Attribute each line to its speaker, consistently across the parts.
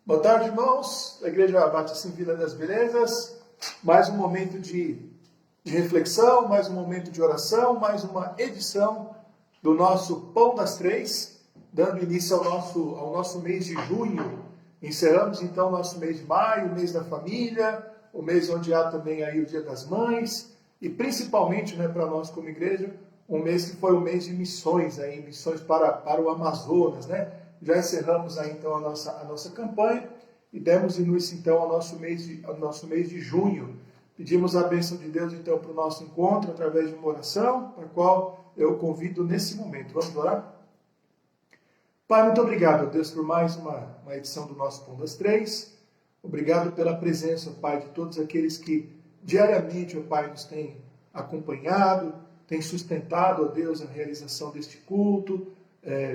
Speaker 1: Boa tarde, irmãos, da Igreja Batista em Vila das Belezas. Mais um momento de reflexão, mais um momento de oração, mais uma edição do nosso Pão das Três, dando início ao nosso mês de junho. Encerramos então o nosso mês de maio, o mês da família, o mês onde há também aí o Dia das Mães, e principalmente, para nós como igreja, um mês que foi um mês de missões, missões para o Amazonas, Já encerramos aí então a nossa campanha e demos início então ao nosso mês de junho. Pedimos a bênção de Deus então para o nosso encontro através de uma oração, para a qual eu convido nesse momento. Vamos orar? Pai, muito obrigado, Deus, por mais uma edição do nosso Pão das Três. Obrigado pela presença, Pai, de todos aqueles que diariamente, ó Pai, nos têm acompanhado, têm sustentado, ó Deus, a realização deste culto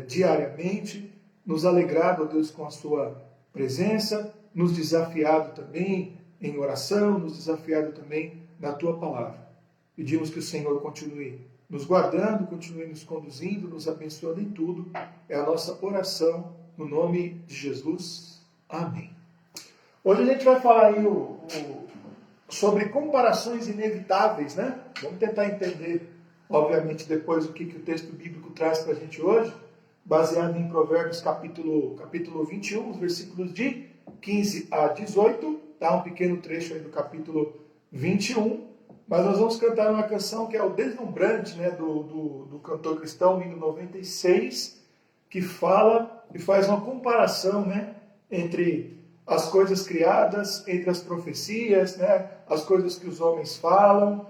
Speaker 1: diariamente, nos alegrado, ó Deus, com a sua presença, nos desafiado também em oração, nos desafiado também na tua palavra. Pedimos que o Senhor continue nos guardando, continue nos conduzindo, nos abençoando em tudo. É a nossa oração no nome de Jesus. Amém. Hoje a gente vai falar aí sobre comparações inevitáveis, Vamos tentar entender, obviamente, depois o que o texto bíblico traz para a gente hoje, baseado em Provérbios capítulo 21, os versículos de 15 a 18, tá? Um pequeno trecho aí do capítulo 21, mas nós vamos cantar uma canção que é o Deslumbrante, do cantor cristão, hino 96, que fala e faz uma comparação, entre as coisas criadas, entre as profecias, as coisas que os homens falam,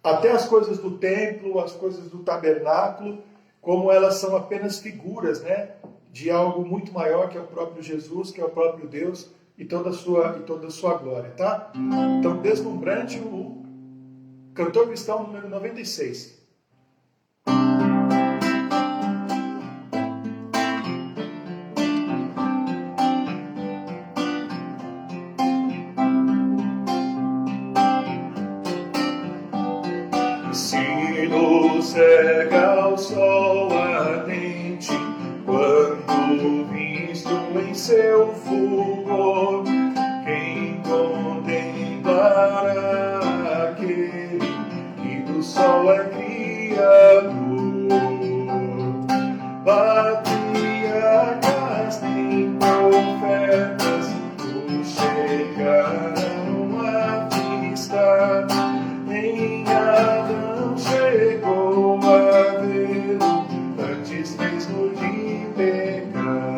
Speaker 1: até as coisas do templo, as coisas do tabernáculo, como elas são apenas figuras, de algo muito maior que é o próprio Jesus, que é o próprio Deus e toda a sua glória, tá? Então, Deslumbrante, o cantor cristão número 96. Se nos cega o sol ardente, quando visto em seu fulgor, quem contemplará aquele que do sol é criador? Patriarcas nem profetas o chegaram a vista, nem Adão chegou a vê-lo antes mesmo de pecar.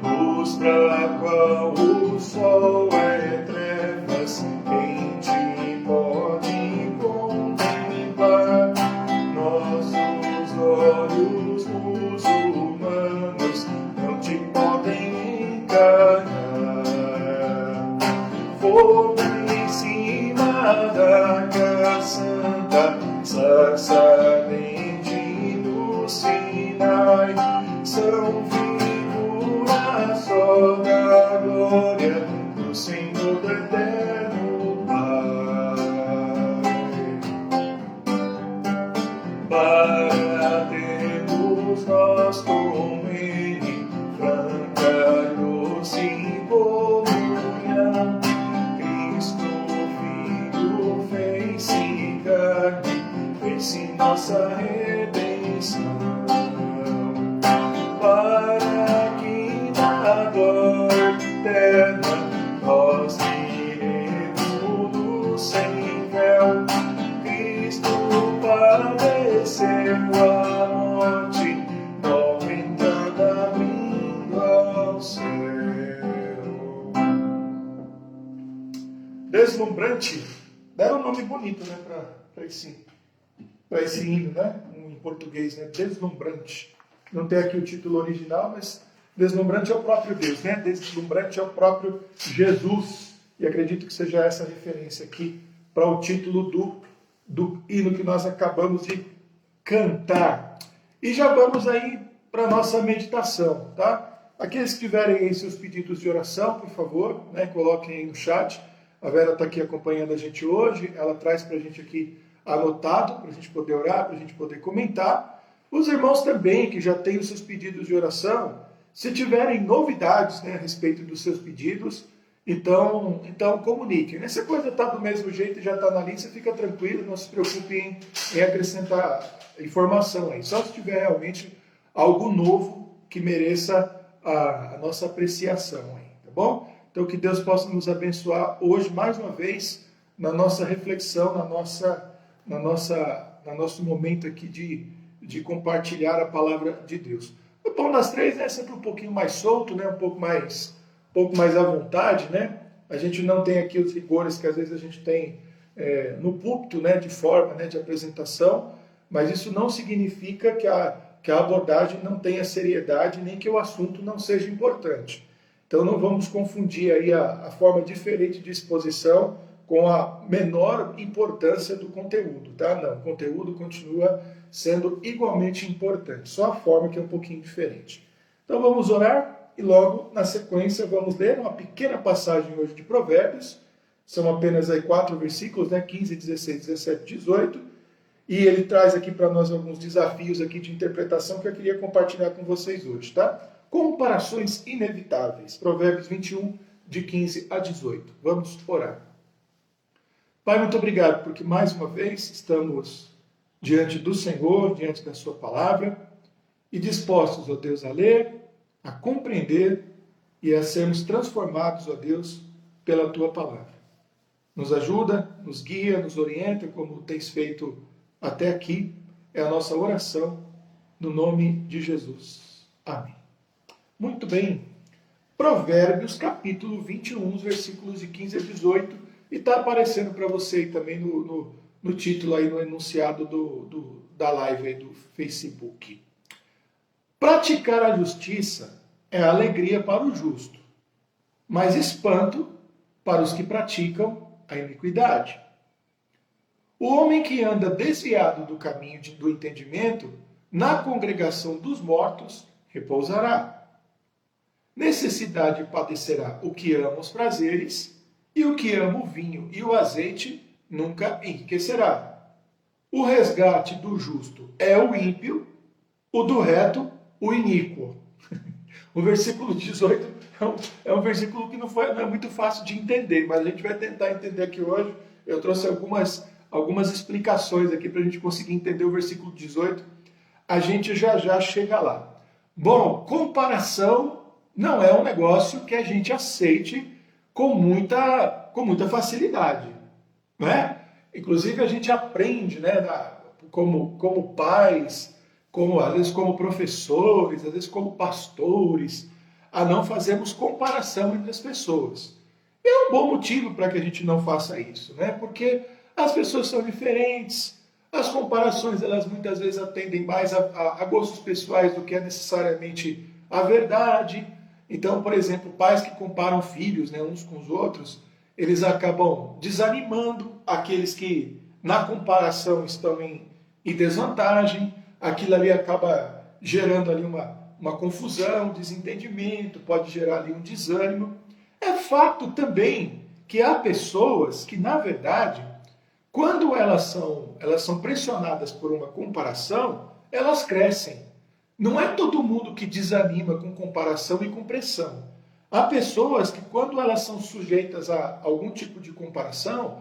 Speaker 1: Luz pra qual o sol é trevas, quem te pode contemplar? Nossos olhos muçulmanos não te podem enganar. Fogo em cima da caçamba, sarça ardente no Sinai, são figuras só da glória do Senhor do eterno Pai. Para termos nós com Ele franca doce comunhão, fez-se nossa redenção, para que na glória eterna nós iremos do sem véu. Cristo padeceu a morte, nova entrada abrindo ao céu. Deslumbrante. Deram um nome bonito, para esse hino, em português, Deslumbrante. Não tem aqui o título original, mas deslumbrante é o próprio Deus, Deslumbrante é o próprio Jesus. E acredito que seja essa referência aqui para o título do hino que nós acabamos de cantar. E já vamos aí para a nossa meditação, tá? Aqueles que tiverem aí seus pedidos de oração, por favor, coloquem aí no chat. A Vera está aqui acompanhando a gente hoje, ela traz para a gente aqui anotado, para a gente poder orar, para a gente poder comentar. Os irmãos também, que já têm os seus pedidos de oração, se tiverem novidades, né, a respeito dos seus pedidos, então comuniquem. Se a coisa está do mesmo jeito e já está na lista, fica tranquilo, não se preocupe em acrescentar informação aí. Só se tiver realmente algo novo que mereça a nossa apreciação aí, tá bom? Então que Deus possa nos abençoar hoje mais uma vez na nossa reflexão, no nosso momento aqui de compartilhar a palavra de Deus. O Pão das Três é sempre um pouquinho mais solto, né? um pouco mais à vontade, né? A gente não tem aqui os rigores que às vezes a gente tem no púlpito, né? De forma, né? De apresentação, mas isso não significa que a abordagem não tenha seriedade, nem que o assunto não seja importante. Então não vamos confundir aí a forma diferente de exposição com a menor importância do conteúdo, tá? Não, o conteúdo continua sendo igualmente importante, só a forma que é um pouquinho diferente. Então vamos orar e logo na sequência vamos ler uma pequena passagem hoje de Provérbios, são apenas aí 4 versículos, né? 15, 16, 17, 18, e ele traz aqui para nós alguns desafios aqui de interpretação que eu queria compartilhar com vocês hoje, tá? Comparações inevitáveis, Provérbios 21, de 15 a 18. Vamos orar. Pai, muito obrigado, porque mais uma vez estamos diante do Senhor, diante da sua palavra, e dispostos, ó Deus, a ler, a compreender e a sermos transformados, ó Deus, pela tua palavra. Nos ajuda, nos guia, nos orienta, como tens feito até aqui, é a nossa oração, no nome de Jesus. Amém. Muito bem. Provérbios, capítulo 21, versículos de 15 a 18, e está aparecendo para você aí também no título, aí no enunciado da live aí do Facebook. Praticar a justiça é alegria para o justo, mas espanto para os que praticam a iniquidade. O homem que anda desviado do caminho do entendimento, na congregação dos mortos, repousará. Necessidade padecerá o que ama os prazeres, e o que ama o vinho e o azeite nunca enriquecerá. O resgate do justo é o ímpio, o do reto, o iníquo. O versículo 18 é um versículo que não é muito fácil de entender, mas a gente vai tentar entender aqui hoje. Eu trouxe algumas explicações aqui para a gente conseguir entender o versículo 18. A gente já chega lá. Bom, comparação não é um negócio que a gente aceite com muita facilidade, né? Inclusive a gente aprende, né, como pais, às vezes como professores, às vezes como pastores, a não fazermos comparação entre as pessoas. E é um bom motivo para que a gente não faça isso, né? Porque as pessoas são diferentes, as comparações elas muitas vezes atendem mais a gostos pessoais do que é necessariamente a verdade. Então, por exemplo, pais que comparam filhos, né, uns com os outros, eles acabam desanimando aqueles que na comparação estão em desvantagem, aquilo ali acaba gerando ali uma confusão, um desentendimento, pode gerar ali um desânimo. É fato também que há pessoas que, na verdade, quando elas são pressionadas por uma comparação, elas crescem. Não é todo mundo que desanima com comparação e com pressão. Há pessoas que, quando elas são sujeitas a algum tipo de comparação,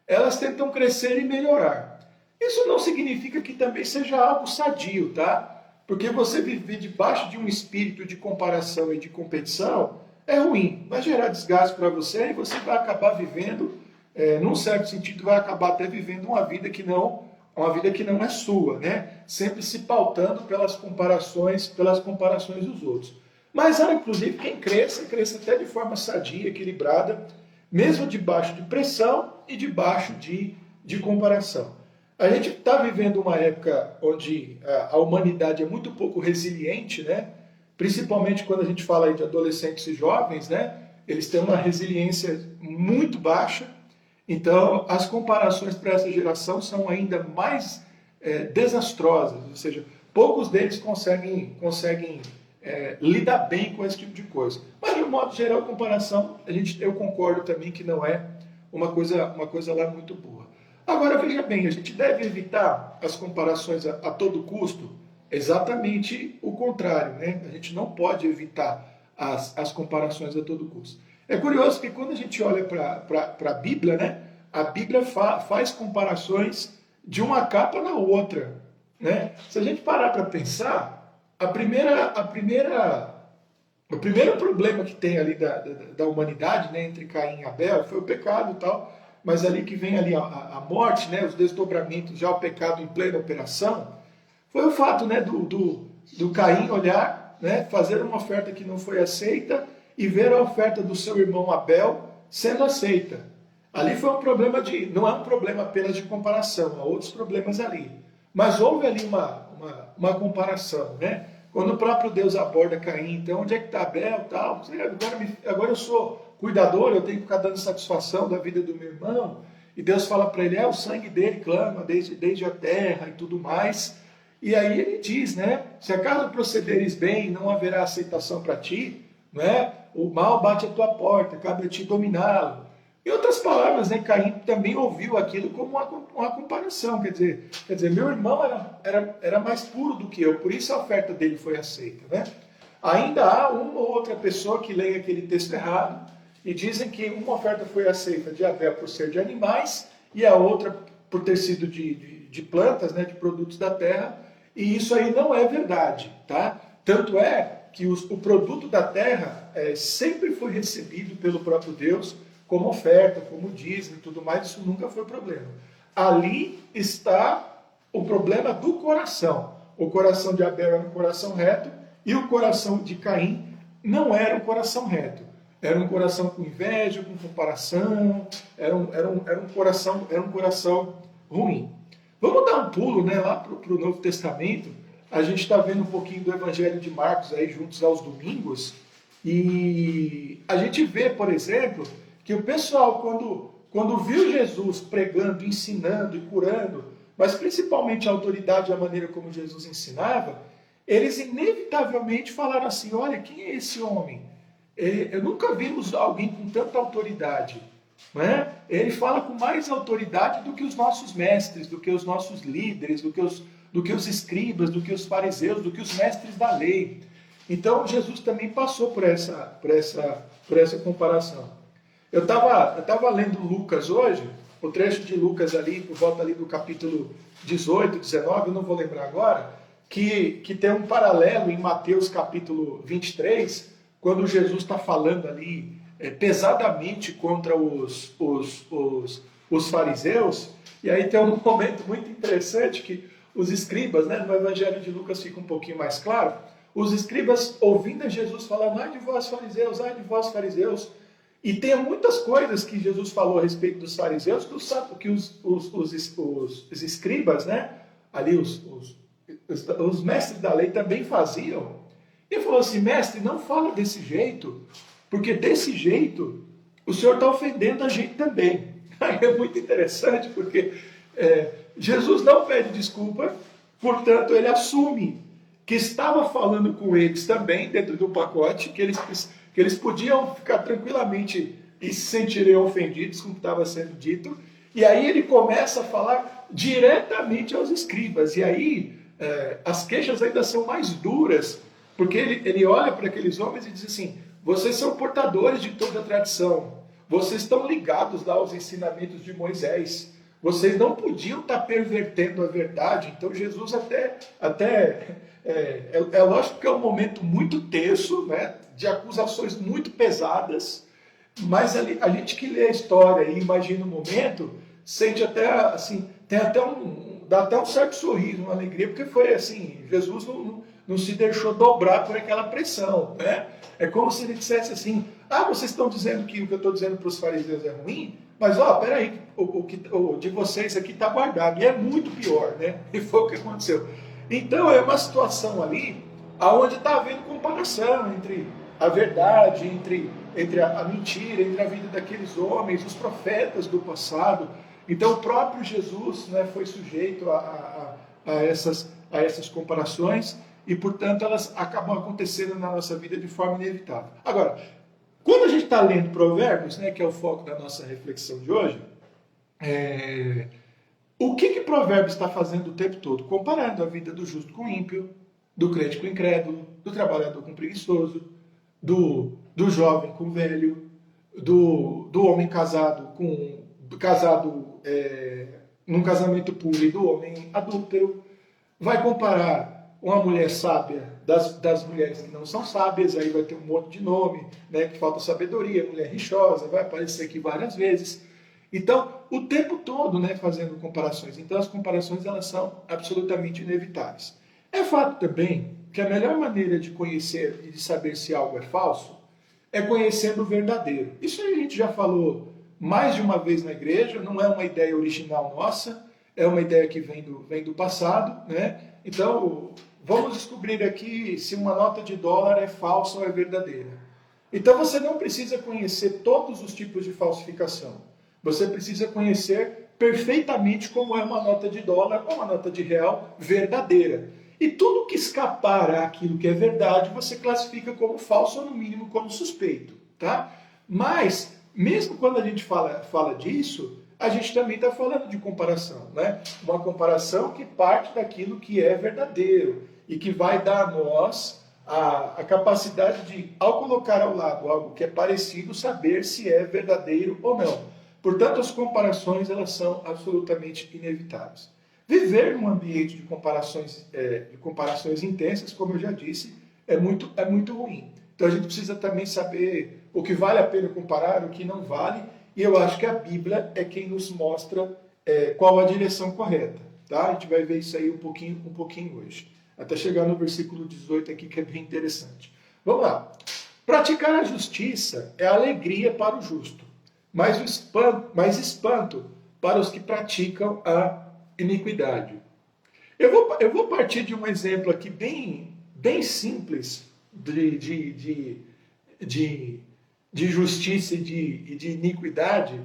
Speaker 1: elas tentam crescer e melhorar. Isso não significa que também seja algo sadio, tá? Porque você viver debaixo de um espírito de comparação e de competição é ruim. Vai gerar desgaste para você e você vai acabar vivendo, num certo sentido, vai acabar até vivendo uma vida que não é sua, né? Sempre se pautando pelas comparações dos outros. Mas há, inclusive, quem cresça até de forma sadia, equilibrada, mesmo debaixo de pressão e debaixo de comparação. A gente está vivendo uma época onde a humanidade é muito pouco resiliente, né? Principalmente quando a gente fala aí de adolescentes e jovens, né? Eles têm uma resiliência muito baixa. Então, as comparações para essa geração são ainda mais desastrosas, ou seja, poucos deles conseguem lidar bem com esse tipo de coisa. Mas, de um modo geral, a comparação, eu concordo também que não é uma coisa lá muito boa. Agora, veja bem, a gente deve evitar as comparações a todo custo, exatamente o contrário, né? A gente não pode evitar as comparações a todo custo. É curioso que quando a gente olha para a Bíblia, né? A Bíblia faz comparações de uma capa na outra, né? Se a gente parar para pensar, o primeiro problema que tem ali da humanidade, né, entre Caim e Abel, foi o pecado e tal, mas ali que vem ali a morte, né, os desdobramentos, já o pecado em plena operação, foi o fato, né, do Caim olhar, né, fazer uma oferta que não foi aceita e ver a oferta do seu irmão Abel sendo aceita. Ali foi um problema não é um problema apenas de comparação, há outros problemas ali. Mas houve ali uma comparação, né? Quando o próprio Deus aborda Caim, então onde é que está Abel, tal? Agora eu sou cuidador, eu tenho que ficar dando satisfação da vida do meu irmão. E Deus fala para ele, o sangue dele clama desde a terra e tudo mais. E aí ele diz, né? Se acaso procederes bem, não haverá aceitação para ti, não é? O mal bate à tua porta, cabe a ti dominá-lo. Em outras palavras, né, Caim também ouviu aquilo como uma comparação. Quer dizer, meu irmão era mais puro do que eu, por isso a oferta dele foi aceita. Né? Ainda há uma ou outra pessoa que lê aquele texto errado e dizem que uma oferta foi aceita de Abel por ser de animais e a outra por ter sido de plantas, né, de produtos da terra, e isso aí não é verdade. Tá? Tanto é que o produto da terra sempre foi recebido pelo próprio Deus, como oferta, como dízimo e tudo mais, isso nunca foi problema. Ali está o problema do coração. O coração de Abel era um coração reto e o coração de Caim não era um coração reto. Era um coração com inveja, com comparação, era um coração ruim. Vamos dar um pulo, né, lá para o Novo Testamento. A gente está vendo um pouquinho do Evangelho de Marcos aí juntos aos domingos e a gente vê, por exemplo, que o pessoal, quando viu Jesus pregando, ensinando e curando, mas principalmente a autoridade e a maneira como Jesus ensinava, eles inevitavelmente falaram assim, olha, quem é esse homem? Eu nunca vimos alguém com tanta autoridade. Não é? Ele fala com mais autoridade do que os nossos mestres, do que os nossos líderes, do que os escribas, do que os fariseus, do que os mestres da lei. Então Jesus também passou por essa comparação. Eu estava lendo Lucas hoje, o trecho de Lucas ali, por volta ali do capítulo 18, 19, eu não vou lembrar agora, que tem um paralelo em Mateus capítulo 23, quando Jesus está falando ali pesadamente contra os fariseus, e aí tem um momento muito interessante que os escribas, né, no Evangelho de Lucas fica um pouquinho mais claro, os escribas ouvindo Jesus falando, ai de vós fariseus, e tem muitas coisas que Jesus falou a respeito dos fariseus que os escribas, né, ali os mestres da lei também faziam. E ele falou assim, mestre, não fala desse jeito, porque desse jeito o senhor está ofendendo a gente também. Aí é muito interessante, porque Jesus não pede desculpa, portanto ele assume que estava falando com eles também, dentro do pacote, que eles podiam ficar tranquilamente e se sentirem ofendidos com o que estava sendo dito, e aí ele começa a falar diretamente aos escribas, e aí as queixas ainda são mais duras, porque ele olha para aqueles homens e diz assim, vocês são portadores de toda a tradição, vocês estão ligados lá aos ensinamentos de Moisés, vocês não podiam estar pervertendo a verdade. Então Jesus é lógico que é um momento muito tenso, né, de acusações muito pesadas, mas a gente que lê a história e imagina o momento, sente até assim, dá até um certo sorriso, uma alegria, porque foi assim, Jesus não se deixou dobrar por aquela pressão, né? É como se ele dissesse assim, vocês estão dizendo que o que eu estou dizendo para os fariseus é ruim, mas peraí, o de vocês aqui está guardado, e é muito pior, né? E foi o que aconteceu. Então é uma situação ali, onde está havendo comparação entre a verdade, entre a mentira, entre a vida daqueles homens, os profetas do passado. Então o próprio Jesus, né, foi sujeito a essas comparações, e portanto elas acabam acontecendo na nossa vida de forma inevitável. Agora, quando a gente está lendo Provérbios, né, que é o foco da nossa reflexão de hoje, O que Provérbios está fazendo o tempo todo? Comparando a vida do justo com o ímpio, do crente com o incrédulo, do trabalhador com o preguiçoso, do jovem com o velho, do homem casado num casamento puro e do homem adúltero. Vai comparar uma mulher sábia das mulheres que não são sábias, aí vai ter um monte de nome, né, que falta sabedoria, mulher rixosa, vai aparecer aqui várias vezes. Então, o tempo todo, né, fazendo comparações. Então, as comparações elas são absolutamente inevitáveis. É fato também que a melhor maneira de conhecer e de saber se algo é falso é conhecendo o verdadeiro. Isso a gente já falou mais de uma vez na igreja, não é uma ideia original nossa, é uma ideia que vem do passado, né? Então, vamos descobrir aqui se uma nota de dólar é falsa ou é verdadeira. Então, você não precisa conhecer todos os tipos de falsificação. Você precisa conhecer perfeitamente como é uma nota de dólar ou uma nota de real verdadeira. E tudo que escapar àquilo que é verdade, você classifica como falso ou, no mínimo, como suspeito. Tá? Mas, mesmo quando a gente fala disso, a gente também está falando de comparação. Né? Uma comparação que parte daquilo que é verdadeiro e que vai dar a nós a capacidade de, ao colocar ao lado algo que é parecido, saber se é verdadeiro ou não. Portanto, as comparações elas são absolutamente inevitáveis. Viver num ambiente de comparações intensas, como eu já disse, é muito ruim. Então a gente precisa também saber o que vale a pena comparar, o que não vale, e eu acho que a Bíblia é quem nos mostra qual a direção correta. Tá? A gente vai ver isso aí um pouquinho hoje. Até chegar no versículo 18 aqui, que é bem interessante. Vamos lá. Praticar a justiça é alegria para o justo, mas espanto para os que praticam a iniquidade. Eu vou partir de um exemplo aqui bem simples de justiça e de iniquidade,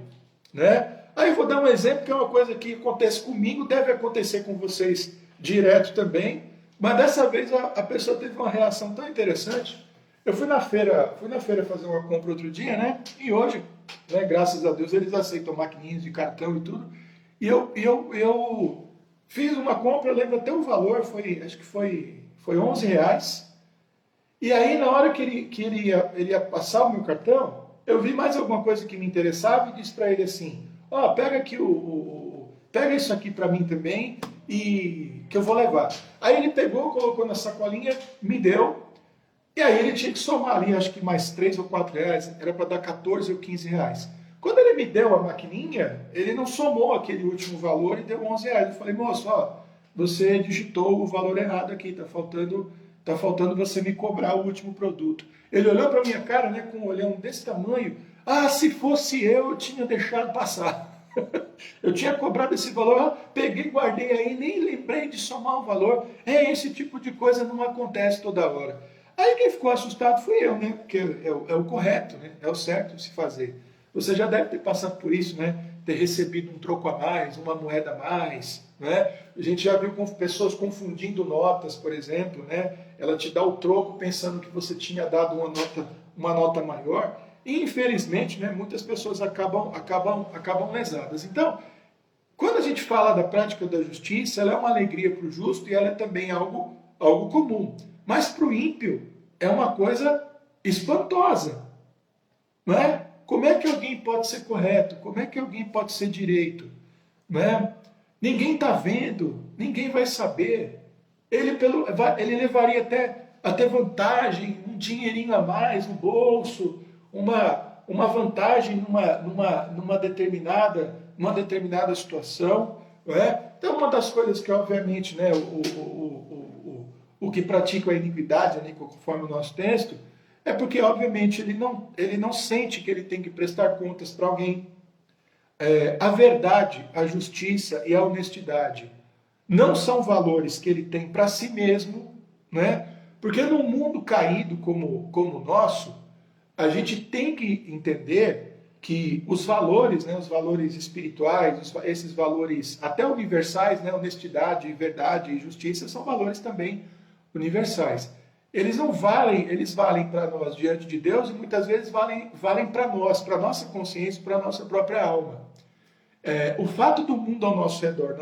Speaker 1: né? Aí eu vou dar um exemplo que é uma coisa que acontece comigo, deve acontecer com vocês direto também, mas dessa vez a pessoa teve uma reação tão interessante. Eu fui na feira fazer uma compra outro dia, né? E hoje, né, graças a Deus, eles aceitam maquininhas de cartão e tudo. E eu fiz uma compra, eu lembro até o valor, acho que foi R$ 11. E aí, na hora que ele ia passar o meu cartão, eu vi mais alguma coisa que me interessava e disse para ele assim, pega aqui pega isso aqui para mim também e que eu vou levar. Aí ele pegou, colocou na sacolinha, me deu, e aí ele tinha que somar ali, acho que mais R$ 3 ou R$ 4, era para dar 14 ou 15 reais. Quando ele me deu a maquininha, ele não somou aquele último valor e deu R$ 11. Eu falei, moço, você digitou o valor errado aqui, tá faltando você me cobrar o último produto. Ele olhou para minha cara, né, com um olhão desse tamanho, se fosse eu tinha deixado passar. Eu tinha cobrado esse valor, peguei, guardei aí, nem lembrei de somar o valor. Esse tipo de coisa não acontece toda hora. Aí quem ficou assustado fui eu, né? Porque é o correto, né? É o certo de se fazer. Você já deve ter passado por isso, né? Ter recebido um troco a mais, uma moeda a mais, né? A gente já viu pessoas confundindo notas, por exemplo, né? Ela te dá o troco pensando que você tinha dado uma nota maior. E, infelizmente, né, muitas pessoas acabam lesadas. Então, quando a gente fala da prática da justiça, ela é uma alegria para o justo e ela é também algo comum. Mas para o ímpio é uma coisa espantosa. Não é? Como é que alguém pode ser correto? Como é que alguém pode ser direito? Não é? Ninguém está vendo, ninguém vai saber. Ele levaria até vantagem, um dinheirinho a mais no bolso, uma vantagem numa determinada situação. Não é? Então, uma das coisas que, obviamente, né, o que pratica a iniquidade, ali, conforme o nosso texto, é porque, obviamente, ele não sente que ele tem que prestar contas para alguém. A verdade, a justiça e a honestidade não são valores que ele tem para si mesmo, né? Porque num mundo caído como o nosso, a gente tem que entender que os valores, né, os valores espirituais, esses valores até universais, né, honestidade, verdade e justiça, são valores também universais. Eles não valem, eles valem para nós diante de Deus e muitas vezes valem para nós, para a nossa consciência, para a nossa própria alma. O fato do mundo ao nosso redor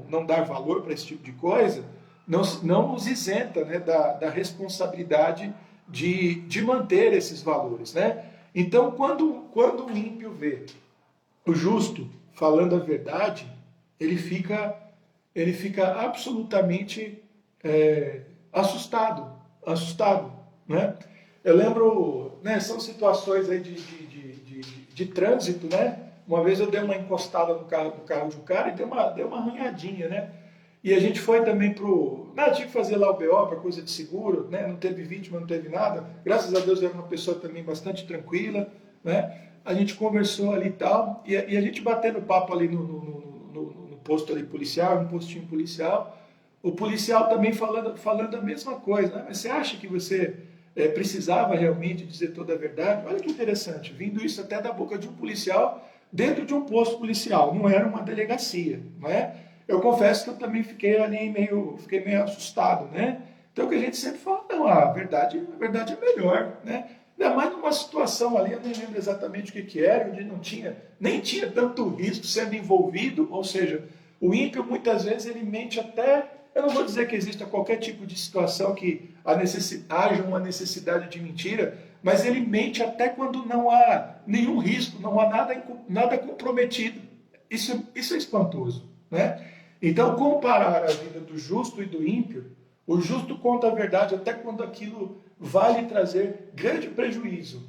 Speaker 1: não dar valor para esse tipo de coisa não nos isenta, né, da responsabilidade de manter esses valores, né? Então, quando o ímpio vê o justo falando a verdade, ele fica, ele fica absolutamente assustado, assustado, né? Eu lembro, né, são situações aí de trânsito, né? Uma vez eu dei uma encostada no carro de um cara e deu uma arranhadinha, né? E a gente foi também pro. Não, tinha que fazer lá o BO para coisa de seguro, né? Não teve vítima, não teve nada. Graças a Deus era uma pessoa também bastante tranquila, né? A gente conversou ali e tal, e a gente batendo papo ali no posto ali policial, no postinho policial. O policial também falando a mesma coisa, né? Mas você acha que você precisava realmente dizer toda a verdade? Olha que interessante, vindo isso até da boca de um policial dentro de um posto policial, não era uma delegacia, não é? Eu confesso que eu também fiquei meio assustado, né? Então, o que a gente sempre fala, não, a verdade é melhor, né? Ainda mais numa situação ali, eu nem lembro exatamente o que era, onde nem tinha tanto risco sendo envolvido, ou seja, o ímpio muitas vezes ele mente até, eu não vou dizer que exista qualquer tipo de situação que haja uma necessidade de mentira, mas ele mente até quando não há nenhum risco, não há nada comprometido. Isso é espantoso, né? Então, comparar a vida do justo e do ímpio, o justo conta a verdade até quando aquilo vai lhe trazer grande prejuízo.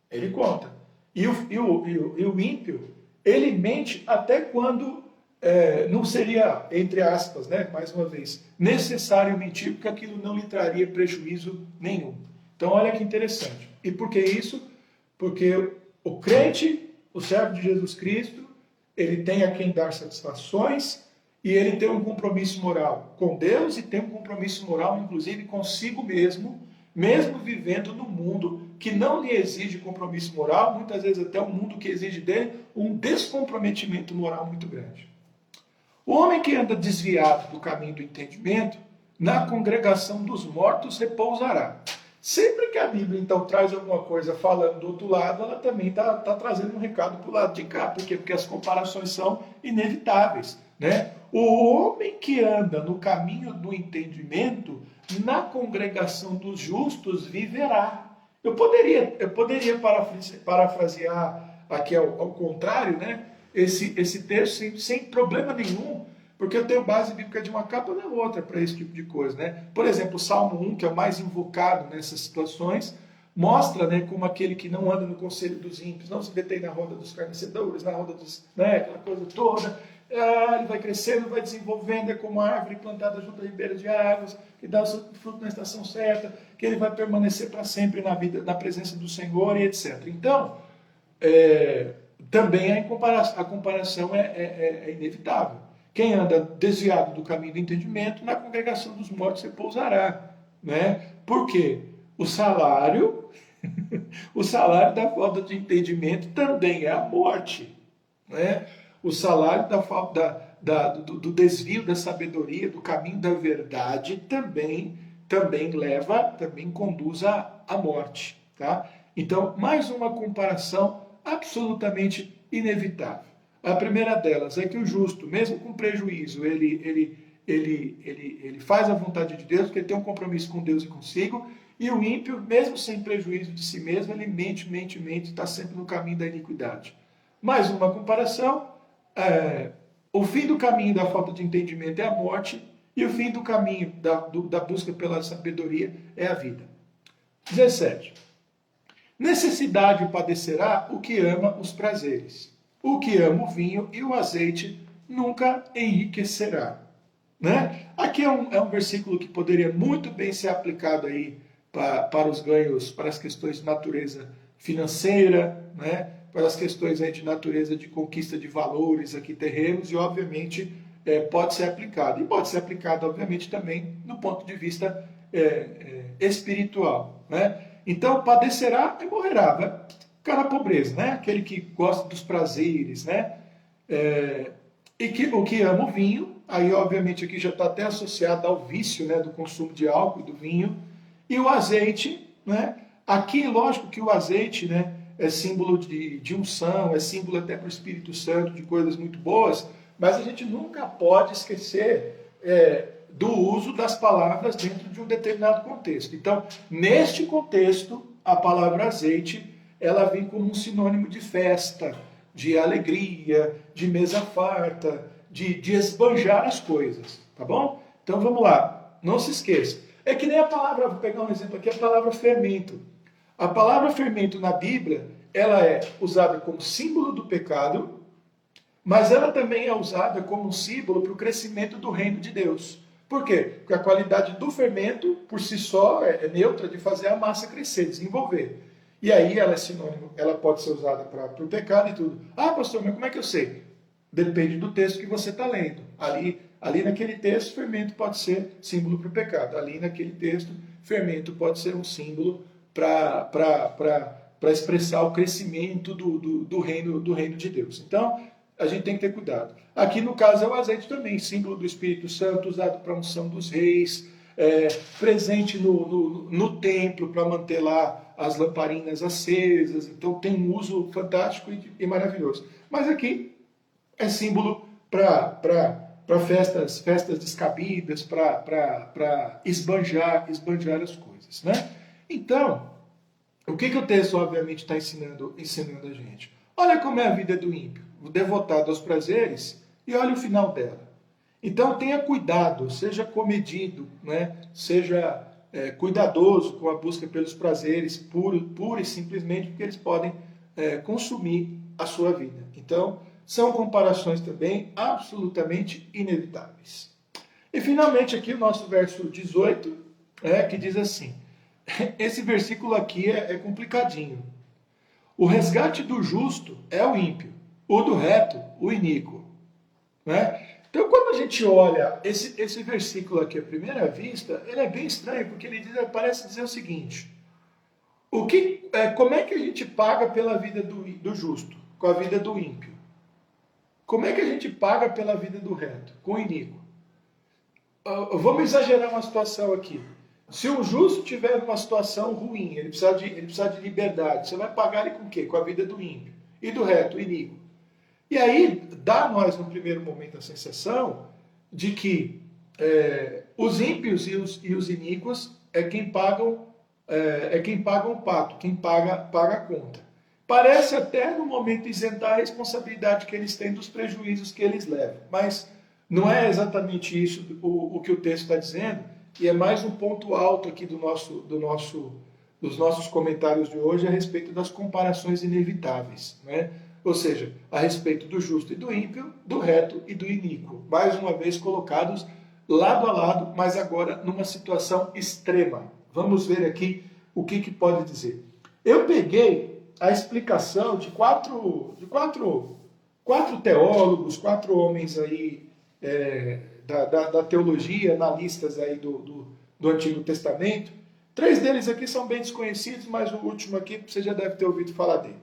Speaker 1: Ele conta. E o ímpio, ele mente até quando não seria, entre aspas, né, mais uma vez, necessário mentir, porque aquilo não lhe traria prejuízo nenhum. Então, olha que interessante. E por que isso? Porque o crente, o servo de Jesus Cristo, ele tem a quem dar satisfações e ele tem um compromisso moral com Deus e tem um compromisso moral, inclusive, consigo mesmo, mesmo vivendo num mundo que não lhe exige compromisso moral, muitas vezes até um mundo que exige dele um descomprometimento moral muito grande. O homem que anda desviado do caminho do entendimento, na congregação dos mortos repousará. Sempre que a Bíblia, então, traz alguma coisa falando do outro lado, ela também está trazendo um recado para o lado de cá. Por quê? Porque as comparações são inevitáveis, né? O homem que anda no caminho do entendimento, na congregação dos justos, viverá. Eu poderia parafrasear aqui ao contrário, né? Esse texto sem problema nenhum, porque eu tenho base bíblica de uma capa na outra para esse tipo de coisa, né? Por exemplo, o Salmo 1, que é o mais invocado nessas situações, mostra, né, como aquele que não anda no conselho dos ímpios, não se detém na roda dos escarnecedores, na roda dos, né, aquela coisa toda. Ele vai crescendo, vai desenvolvendo, é como a árvore plantada junto à ribeira de águas, que dá o seu fruto na estação certa, que ele vai permanecer para sempre na vida, na presença do Senhor e etc. Então, também a comparação é inevitável. Quem anda desviado do caminho do entendimento, na congregação dos mortos repousará, né? Por quê? O salário, o salário da falta de entendimento também é a morte, né? O salário do desvio da sabedoria, do caminho da verdade, também conduz à morte, tá? Então, mais uma comparação absolutamente inevitável. A primeira delas é que o justo, mesmo com prejuízo, ele faz a vontade de Deus, porque ele tem um compromisso com Deus e consigo, e o ímpio, mesmo sem prejuízo de si mesmo, ele mente, está sempre no caminho da iniquidade. Mais uma comparação, o fim do caminho da falta de entendimento é a morte, e o fim do caminho da busca pela sabedoria é a vida. 17. Necessidade padecerá o que ama os prazeres. O que ama o vinho e o azeite nunca enriquecerá. Né? Aqui é um versículo que poderia muito bem ser aplicado aí para os ganhos, para as questões de natureza financeira, né? Para as questões aí de natureza de conquista de valores aqui terrenos, e obviamente pode ser aplicado. E pode ser aplicado, obviamente, também no ponto de vista espiritual. Né? Então, padecerá e morrerá. Vai ficar na pobreza, né? Aquele que gosta dos prazeres, né? O que ama o vinho, aí obviamente aqui já está até associado ao vício, né, do consumo de álcool e do vinho, e o azeite, né? Aqui, lógico que o azeite, né, é símbolo de unção, é símbolo até para o Espírito Santo, de coisas muito boas, mas a gente nunca pode esquecer do uso das palavras dentro de um determinado contexto. Então, neste contexto, a palavra azeite, ela vem como um sinônimo de festa, de alegria, de mesa farta, de esbanjar as coisas, tá bom? Então vamos lá, não se esqueça. É que nem a palavra, vou pegar um exemplo aqui, a palavra fermento. A palavra fermento na Bíblia, ela é usada como símbolo do pecado, mas ela também é usada como um símbolo para o crescimento do reino de Deus. Por quê? Porque a qualidade do fermento, por si só, é neutra de fazer a massa crescer, desenvolver. E aí ela é sinônimo, ela pode ser usada para o pecado e tudo. Ah, pastor, mas como é que eu sei? Depende do texto que você está lendo. Ali naquele texto, fermento pode ser símbolo para o pecado. Ali naquele texto, fermento pode ser um símbolo para expressar o crescimento do reino de Deus. Então, a gente tem que ter cuidado. Aqui no caso é o azeite também, símbolo do Espírito Santo, usado para a unção dos reis, presente no templo para manter lá as lamparinas acesas. Então tem um uso fantástico e maravilhoso. Mas aqui é símbolo para festas descabidas, para esbanjar as coisas, né? Então, o que o texto obviamente está ensinando a gente? Olha como é a vida do ímpio, devotado aos prazeres, e olha o final dela. Então tenha cuidado, seja comedido, né? Seja cuidadoso com a busca pelos prazeres, pura e simplesmente porque eles podem consumir a sua vida. Então, são comparações também absolutamente inevitáveis. E finalmente aqui o nosso verso 18, que diz assim, esse versículo aqui é complicadinho. O resgate do justo é o ímpio, o do reto, o iníquo. Né? Então, quando a gente olha esse versículo aqui à primeira vista, ele é bem estranho, porque ele parece dizer o seguinte, como é que a gente paga pela vida do justo, com a vida do ímpio? Como é que a gente paga pela vida do reto, com o iníquo? Vamos exagerar uma situação aqui. Se o justo tiver uma situação ruim, ele precisa de liberdade, você vai pagar ele com o quê? Com a vida do ímpio. E do reto, o iníquo. E aí, dá a nós, no primeiro momento, a sensação de que os ímpios e os iníquos é quem pagam o pato, quem paga a conta. Parece até, no momento, isentar a responsabilidade que eles têm dos prejuízos que eles levam. Mas não é exatamente isso o que o texto está dizendo, e é mais um ponto alto aqui dos nossos comentários de hoje a respeito das comparações inevitáveis, né? Ou seja, a respeito do justo e do ímpio, do reto e do iníquo. Mais uma vez colocados lado a lado, mas agora numa situação extrema. Vamos ver aqui o que pode dizer. Eu peguei a explicação de quatro teólogos, 4 homens aí da teologia, analistas aí do Antigo Testamento. 3 deles aqui são bem desconhecidos, mas o último aqui você já deve ter ouvido falar dele.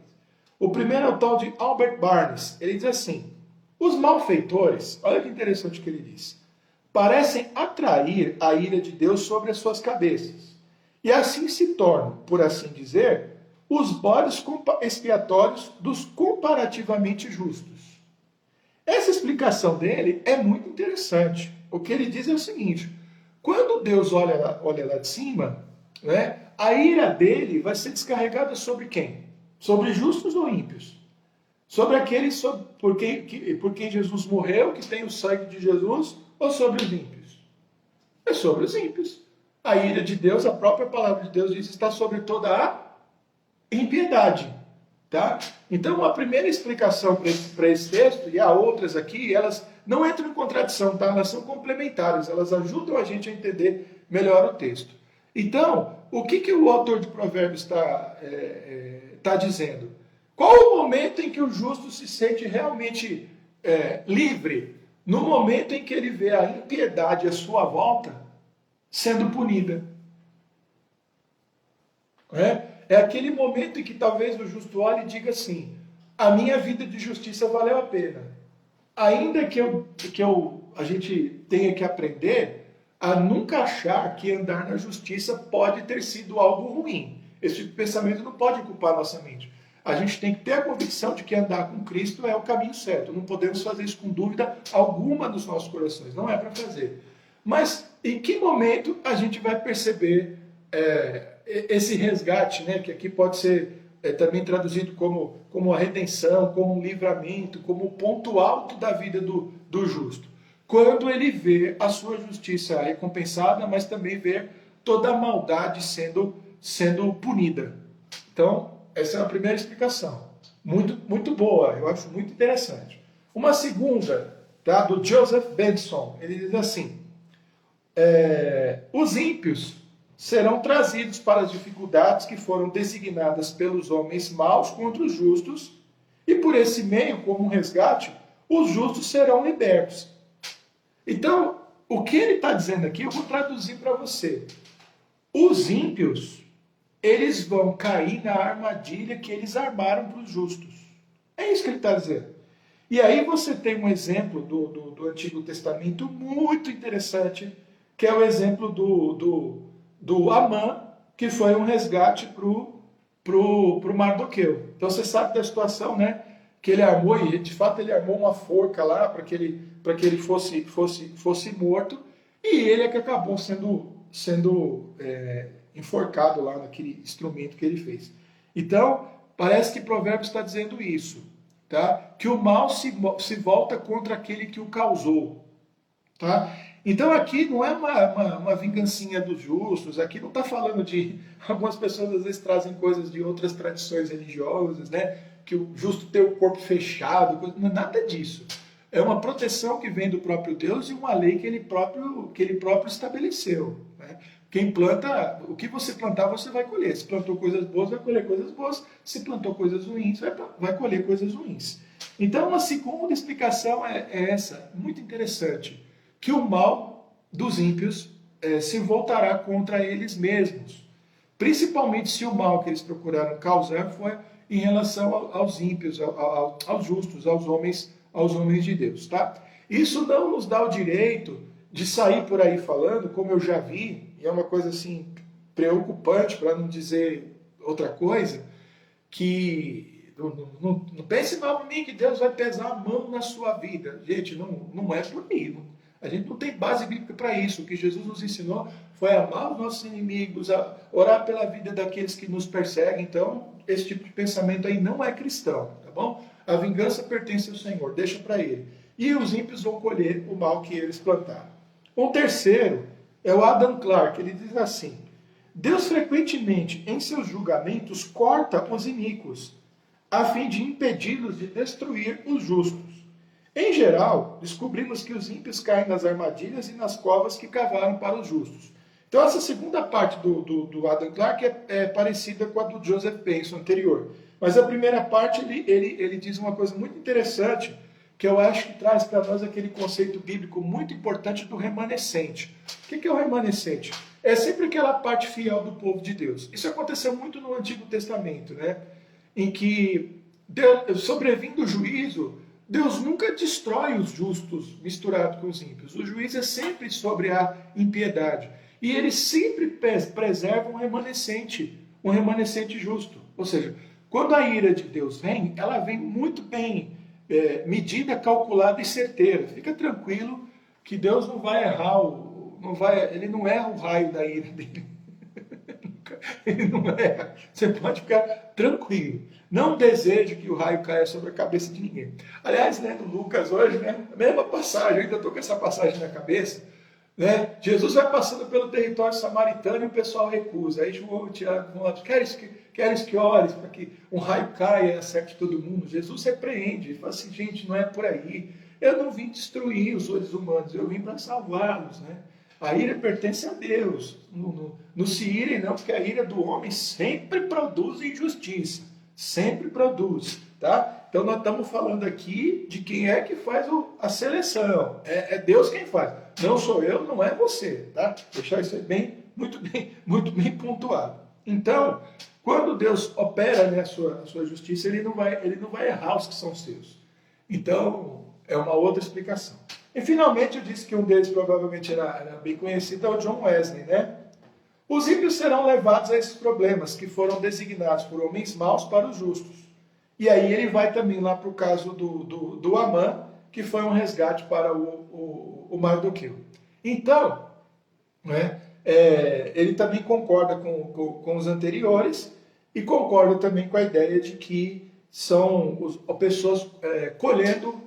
Speaker 1: O primeiro é o tal de Albert Barnes. Ele diz assim, os malfeitores, olha que interessante o que ele diz, parecem atrair a ira de Deus sobre as suas cabeças. E assim se tornam, por assim dizer, os bodes expiatórios dos comparativamente justos. Essa explicação dele é muito interessante. O que ele diz é o seguinte, quando Deus olha lá de cima, né, a ira dele vai ser descarregada sobre quem? Sobre justos ou ímpios? Sobre aqueles por quem Jesus morreu, que tem o sangue de Jesus, ou sobre os ímpios? É sobre os ímpios. A ira de Deus, a própria palavra de Deus diz, está sobre toda a impiedade. Tá? Então, a primeira explicação para esse texto, e há outras aqui, elas não entram em contradição, tá? Elas são complementares, elas ajudam a gente a entender melhor o texto. Então, o que o autor de Provérbios está dizendo? Qual o momento em que o justo se sente realmente livre? No momento em que ele vê a impiedade à sua volta sendo punida. É aquele momento em que talvez o justo olhe e diga assim, a minha vida de justiça valeu a pena. Ainda que a gente tenha que aprender a nunca achar que andar na justiça pode ter sido algo ruim. Esse tipo de pensamento não pode ocupar nossa mente. A gente tem que ter a convicção de que andar com Cristo é o caminho certo. Não podemos fazer isso com dúvida alguma dos nossos corações. Não é para fazer. Mas em que momento a gente vai perceber esse resgate, né? Que aqui pode ser também traduzido como a redenção, como um livramento, como o ponto alto da vida do justo. Quando ele vê a sua justiça recompensada, mas também vê toda a maldade sendo punida. Então, essa é a primeira explicação. Muito, muito boa, eu acho muito interessante. Uma segunda, tá, do Joseph Benson, ele diz assim: os ímpios serão trazidos para as dificuldades que foram designadas pelos homens maus contra os justos, e por esse meio, como um resgate, os justos serão libertos. Então, o que ele está dizendo aqui, eu vou traduzir para você. Os ímpios, eles vão cair na armadilha que eles armaram para os justos. É isso que ele está dizendo. E aí você tem um exemplo do Antigo Testamento muito interessante, que é o exemplo do Amã, que foi um resgate pro Mardoqueu. Então você sabe da situação, né? Que ele armou, e de fato ele armou uma forca lá para que ele fosse morto, e ele é que acabou sendo enforcado lá naquele instrumento que ele fez. Então, parece que Provérbios está dizendo isso, tá? Que o mal se volta contra aquele que o causou, tá? Então aqui não é uma vingancinha dos justos, aqui não está falando de... Algumas pessoas às vezes trazem coisas de outras tradições religiosas, né? Que o justo tem o corpo fechado, nada disso. É uma proteção que vem do próprio Deus e uma lei que ele próprio estabeleceu, né? Quem planta, o que você plantar, você vai colher. Se plantou coisas boas, vai colher coisas boas. Se plantou coisas ruins, vai colher coisas ruins. Então, uma segunda explicação é essa, muito interessante, que o mal dos ímpios se voltará contra eles mesmos. Principalmente se o mal que eles procuraram causar foi em relação aos ímpios, aos justos, aos homens de Deus, tá? Isso não nos dá o direito de sair por aí falando, como eu já vi, e é uma coisa assim preocupante, para não dizer outra coisa, que não pense mal em mim que Deus vai pesar a mão na sua vida. Gente, não é por aí. A gente não tem base bíblica para isso. O que Jesus nos ensinou foi amar os nossos inimigos, orar pela vida daqueles que nos perseguem. Então, esse tipo de pensamento aí não é cristão, tá bom? A vingança pertence ao Senhor, deixa para Ele. E os ímpios vão colher o mal que eles plantaram. Um terceiro é o Adam Clarke, ele diz assim: Deus frequentemente, em seus julgamentos, corta os iníquos, a fim de impedi-los de destruir os justos. Em geral, descobrimos que os ímpios caem nas armadilhas e nas covas que cavaram para os justos. Então essa segunda parte do Adam Clarke é parecida com a do Joseph Benson anterior. Mas a primeira parte ele diz uma coisa muito interessante, que eu acho que traz para nós aquele conceito bíblico muito importante do remanescente. O que é o remanescente? É sempre aquela parte fiel do povo de Deus. Isso aconteceu muito no Antigo Testamento, né? Em que, sobrevindo o juízo, Deus nunca destrói os justos misturado com os ímpios. O juízo é sempre sobre a impiedade. E ele sempre preserva um remanescente justo. Ou seja, quando a ira de Deus vem, ela vem muito bem medida, calculada e certeira. Fica tranquilo que Deus não vai errar, ele não erra o raio da ira dele. Ele não erra. Você pode ficar tranquilo. Não deseje que o raio caia sobre a cabeça de ninguém. Aliás, lendo Lucas hoje, né, a mesma passagem, eu ainda estou com essa passagem na cabeça, né? Jesus vai passando pelo território samaritano e o pessoal recusa. Aí João Tiago vão lá, queres que ores para que um raio caia e acerte todo mundo? Jesus repreende, ele fala assim: gente, não é por aí. Eu não vim destruir os seres humanos, eu vim para salvá-los, né? A ira pertence a Deus. Não se irem não, porque a ira do homem sempre produz injustiça. Sempre produz, tá? Então nós estamos falando aqui de quem é que faz a seleção. É Deus quem faz. Não sou eu, não é você, tá? Deixar isso muito bem pontuado. Então, quando Deus opera, né, a sua justiça, ele não vai errar os que são seus. Então, é uma outra explicação. E finalmente eu disse que um deles provavelmente era bem conhecido, é o John Wesley, né? Os ímpios serão levados a esses problemas que foram designados por homens maus para os justos. E aí ele vai também lá para o caso do Amã, que foi um resgate para o Mardoqueu. Então, né, ele também concorda com os anteriores e concorda também com a ideia de que são pessoas colhendo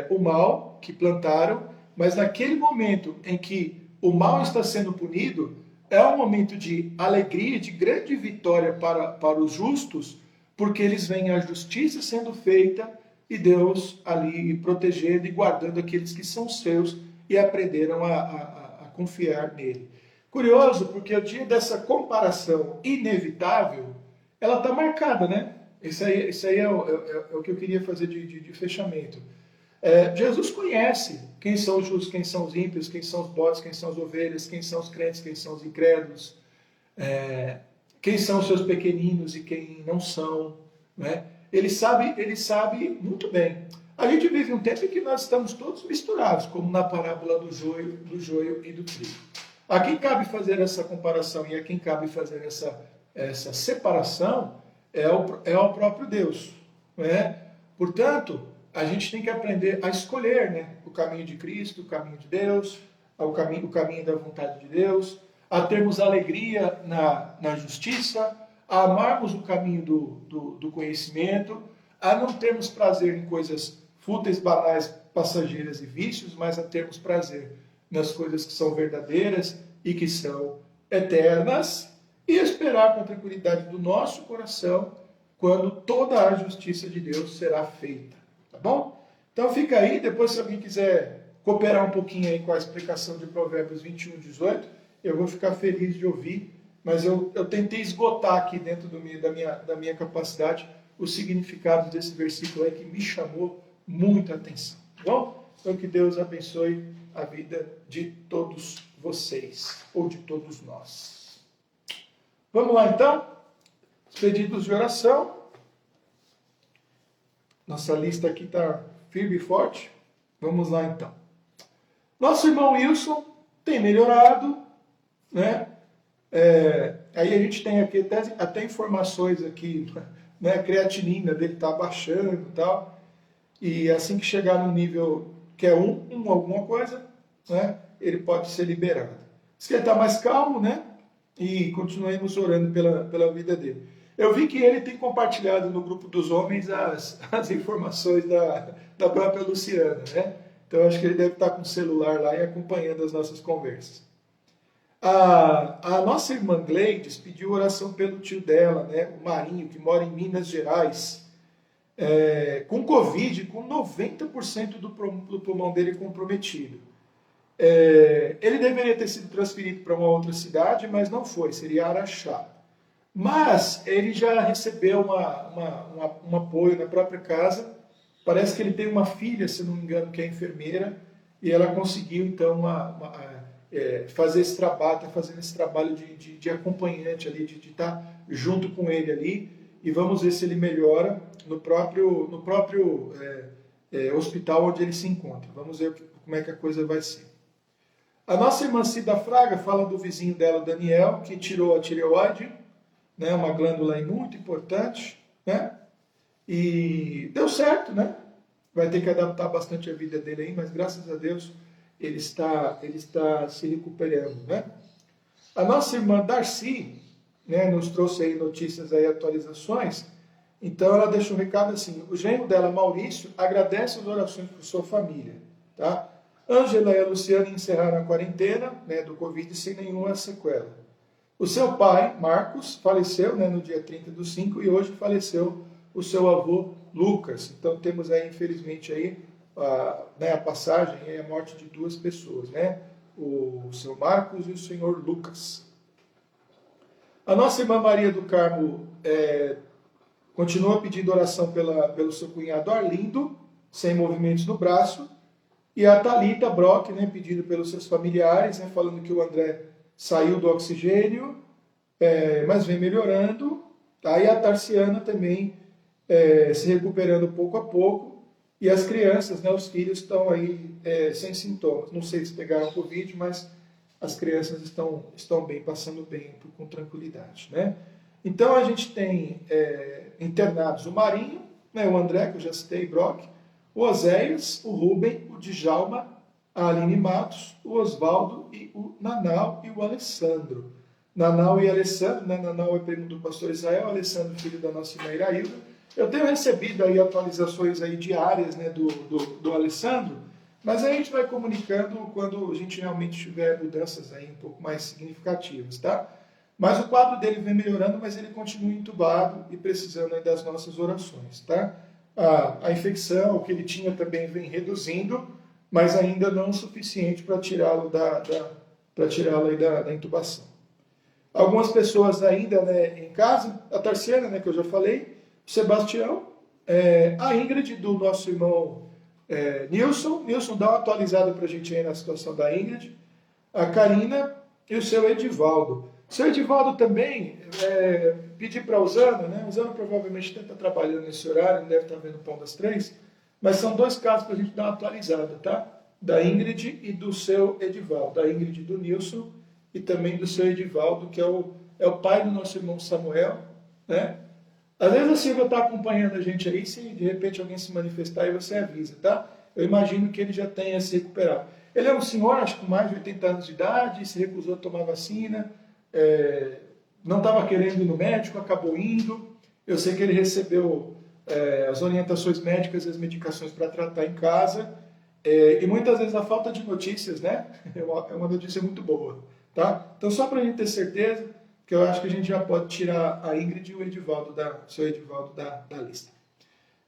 Speaker 1: o mal que plantaram, mas naquele momento em que o mal está sendo punido, é um momento de alegria, de grande vitória para os justos, porque eles veem a justiça sendo feita e Deus ali protegendo e guardando aqueles que são seus e aprenderam a confiar nele. Curioso, porque o dia dessa comparação inevitável, ela está marcada, né? Isso aí é o que eu queria fazer de fechamento. Jesus conhece quem são os justos, quem são os ímpios, quem são os bodes, quem são as ovelhas, quem são os crentes, quem são os incrédulos, quem são os seus pequeninos e quem não são. Né? Ele sabe muito bem. A gente vive um tempo em que nós estamos todos misturados, como na parábola do joio e do trigo. A quem cabe fazer essa comparação e a quem cabe fazer essa separação é o próprio Deus. Né? Portanto, a gente tem que aprender a escolher, né, o caminho de Cristo, o caminho de Deus, o caminho da vontade de Deus, a termos alegria na justiça, a amarmos o caminho do conhecimento, a não termos prazer em coisas fúteis, banais, passageiras e vícios, mas a termos prazer nas coisas que são verdadeiras e que são eternas, e esperar com a tranquilidade do nosso coração quando toda a justiça de Deus será feita. Tá bom? Então fica aí, depois se alguém quiser cooperar um pouquinho aí com a explicação de Provérbios 21, 18, eu vou ficar feliz de ouvir, mas eu tentei esgotar aqui dentro da minha capacidade o significado desse versículo aí que me chamou muita atenção. Tá bom? Então que Deus abençoe a vida de todos vocês, ou de todos nós. Vamos lá então? Os pedidos de oração. Nossa lista aqui está firme e forte. Vamos lá então. Nosso irmão Wilson tem melhorado, né? Aí a gente tem aqui até informações aqui, né? A creatinina dele está baixando e tal. E assim que chegar no nível que é alguma coisa, né? Ele pode ser liberado. Diz que ele está mais calmo, né? E continuemos orando pela vida dele. Eu vi que ele tem compartilhado no grupo dos homens as informações da própria Luciana, né? Então acho que ele deve estar com o celular lá e acompanhando as nossas conversas. A nossa irmã Gleides pediu oração pelo tio dela, né? O Marinho, que mora em Minas Gerais, com Covid, com 90% do pulmão dele comprometido. Ele deveria ter sido transferido para uma outra cidade, mas não foi, seria Araxá. Mas ele já recebeu um apoio na própria casa. Parece que ele tem uma filha, se não me engano, que é enfermeira, e ela conseguiu, então, fazer esse trabalho, está fazendo esse trabalho de acompanhante ali, de estar junto com ele ali, e vamos ver se ele melhora no próprio hospital onde ele se encontra. Vamos ver como é que a coisa vai ser. A nossa irmã Cida Fraga fala do vizinho dela, Daniel, que tirou a tireoide, né, uma glândula aí muito importante, né? E deu certo, né? Vai ter que adaptar bastante a vida dele aí, mas graças a Deus ele está se recuperando, né? A nossa irmã Darcy, né, nos trouxe aí notícias aí, atualizações. Então ela deixa um recado assim: o genro dela, Maurício, agradece as orações por sua família, tá? Ângela e a Luciana encerraram a quarentena, né, do Covid sem nenhuma sequela. O seu pai, Marcos, faleceu, né, no dia 30/5 e hoje faleceu o seu avô, Lucas. Então temos aí, infelizmente, aí, a passagem e a morte de duas pessoas, né? O seu Marcos e o senhor Lucas. A nossa irmã Maria do Carmo continua pedindo oração pelo seu cunhado Arlindo, sem movimentos no braço. E a Thalita Brock, né, pedindo pelos seus familiares, né, falando que o André saiu do oxigênio, mas vem melhorando. Tá? E a Tarciana também se recuperando pouco a pouco. E as crianças, né, os filhos, estão aí sem sintomas. Não sei se pegaram Covid, mas as crianças estão bem, passando bem, com tranquilidade. Né? Então a gente tem internados o Marinho, né, o André, que eu já citei, Brock, o Oséias, o Rubem, o Djalma, a Aline Matos, o Oswaldo e o Nanau e o Alessandro. Nanau e Alessandro, né? Nanau é primo do pastor Israel, Alessandro filho da nossa irmã Irailda. Eu tenho recebido aí atualizações aí diárias, né, do Alessandro, mas aí a gente vai comunicando quando a gente realmente tiver mudanças aí um pouco mais significativas, tá? Mas o quadro dele vem melhorando, mas ele continua entubado e precisando aí das nossas orações, tá? A infecção, o que ele tinha também vem reduzindo, mas ainda não o suficiente para tirá-lo da intubação. Algumas pessoas ainda, né, em casa, a terceira, né, que eu já falei, o Sebastião, a Ingrid, do nosso irmão Nilson. Nilson, dá uma atualizada para a gente aí na situação da Ingrid. A Karina e o seu Edivaldo. O seu Edivaldo também, pedi para a Usana, né? A Usana provavelmente deve estar trabalhando nesse horário, não deve estar vendo o Pão das Três, mas são dois casos para a gente dar uma atualizada, tá? Da Ingrid e do seu Edivaldo. Da Ingrid e do Nilson e também do seu Edivaldo, que é o pai do nosso irmão Samuel, né? Às vezes a Silvia está acompanhando a gente aí, se de repente alguém se manifestar, aí você avisa, tá? Eu imagino que ele já tenha se recuperado. Ele é um senhor, acho que com mais de 80 anos de idade, se recusou a tomar vacina, não estava querendo ir no médico, acabou indo. Eu sei que ele recebeu as orientações médicas e as medicações para tratar em casa, e muitas vezes a falta de notícias, né? É uma notícia muito boa, tá? Então, só para a gente ter certeza, que eu acho que a gente já pode tirar a Ingrid e o Edivaldo, seu Edivaldo da lista.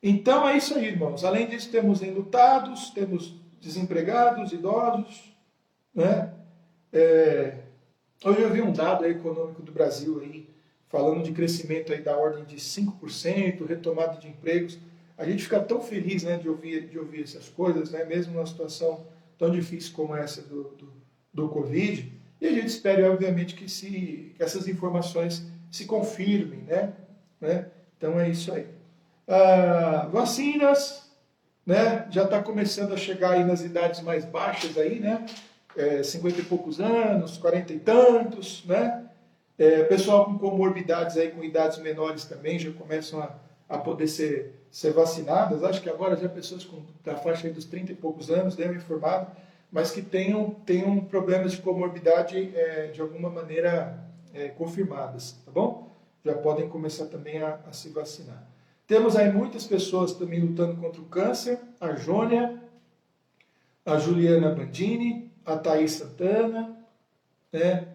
Speaker 1: Então é isso aí, irmãos. Além disso, temos enlutados, temos desempregados, idosos, né? Hoje eu vi um dado aí econômico do Brasil aí, falando de crescimento aí da ordem de 5%, retomada de empregos. A gente fica tão feliz, né, de ouvir essas coisas, né, mesmo numa situação tão difícil como essa do Covid. E a gente espera, obviamente, que essas informações se confirmem, né? Então é isso aí. Vacinas, né? Já está começando a chegar aí nas idades mais baixas aí, né? 50 e poucos anos, 40 e tantos, né? Pessoal com comorbidades aí, com idades menores também, já começam a poder ser vacinadas. Acho que agora já pessoas da faixa aí dos 30 e poucos anos, né, informado, mas que tenham problemas de comorbidade de alguma maneira confirmadas, tá bom? Já podem começar também a se vacinar. Temos aí muitas pessoas também lutando contra o câncer, a Jônia, a Juliana Bandini, a Thaís Santana, né?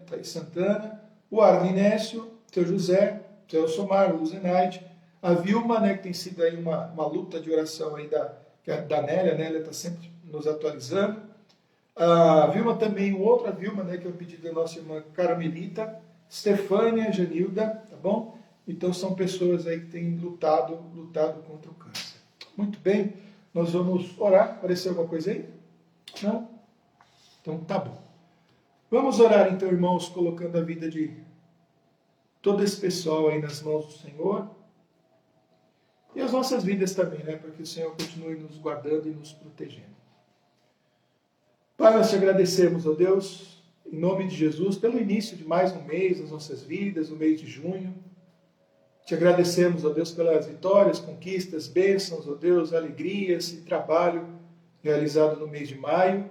Speaker 1: O Arlinécio, o seu José, o seu Somar, o Luzenaide, a Vilma, né, que tem sido aí uma luta de oração aí da Nélia, né? Ela está sempre nos atualizando. A Vilma também, outra Vilma, né, que é o pedido da nossa irmã Carmelita, Stefânia, Janilda, tá bom? Então são pessoas aí que têm lutado contra o câncer. Muito bem, nós vamos orar. Apareceu alguma coisa aí? Não? Então tá bom. Vamos orar então, irmãos, colocando a vida de todo esse pessoal aí nas mãos do Senhor. E as nossas vidas também, né? Para que o Senhor continue nos guardando e nos protegendo. Pai, nós te agradecemos, ó Deus, em nome de Jesus, pelo início de mais um mês das nossas vidas, o mês de junho. Te agradecemos, ó Deus, pelas vitórias, conquistas, bênçãos, ó Deus, alegrias e trabalho realizado no mês de maio.